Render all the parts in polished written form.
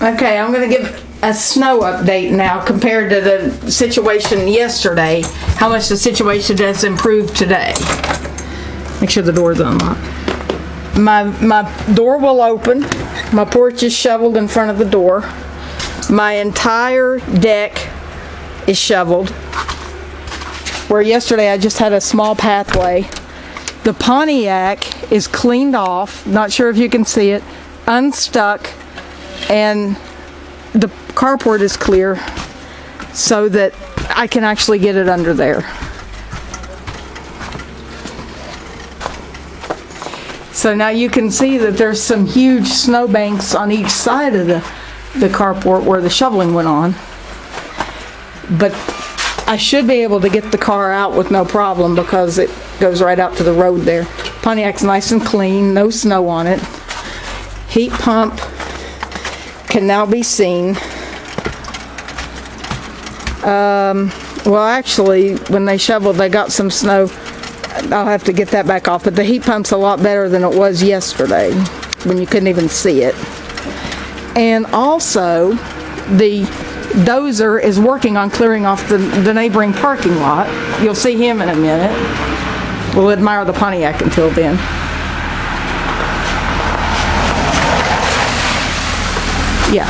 Okay, I'm going to give a snow update now compared to the situation yesterday. How much the situation has improved today. Make sure the door's unlocked. My door will open. My porch is shoveled in front of the door. My entire deck is shoveled. Where yesterday I just had a small pathway. The Pontiac is cleaned off. Not sure if you can see it. Unstuck. And the carport is clear so that I can actually get it under there. So now you can see that there's some huge snow banks on each side of the carport where the shoveling went on. But I should be able to get the car out with no problem because it goes right out to the road there. Pontiac's nice and clean, no snow on it. Heat pump can now be seen. Well, actually, when they shoveled, they got some snow. I'll have to get that back off, but the heat pump's a lot better than it was yesterday when you couldn't even see it. And also, the dozer is working on clearing off the neighboring parking lot. You'll see him in a minute. We'll admire the Pontiac until then. Yeah.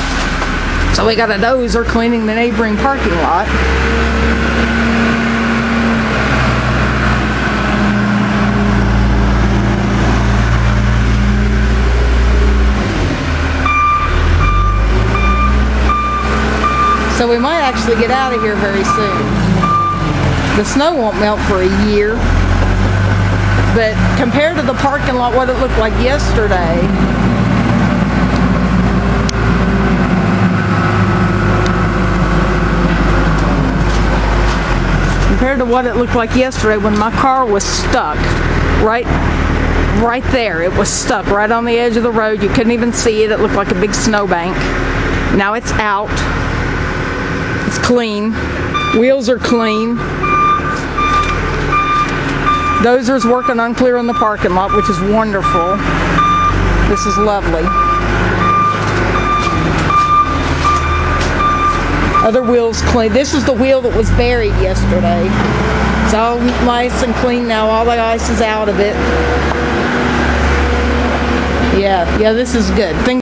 So we got a dozer cleaning the neighboring parking lot. So we might actually get out of here very soon. The snow won't melt for a year. But compared to the parking lot, what it looked like yesterday, compared to what it looked like yesterday when my car was stuck right there. It was stuck right on the edge of the road. You couldn't even see it. It looked like a big snowbank. Now it's out. It's clean. Wheels are clean. Dozer's working on clearing the parking lot, which is wonderful. This is lovely. Other wheels clean. This is the wheel that was buried yesterday. It's all nice and clean now. All the ice is out of it. Yeah, this is good.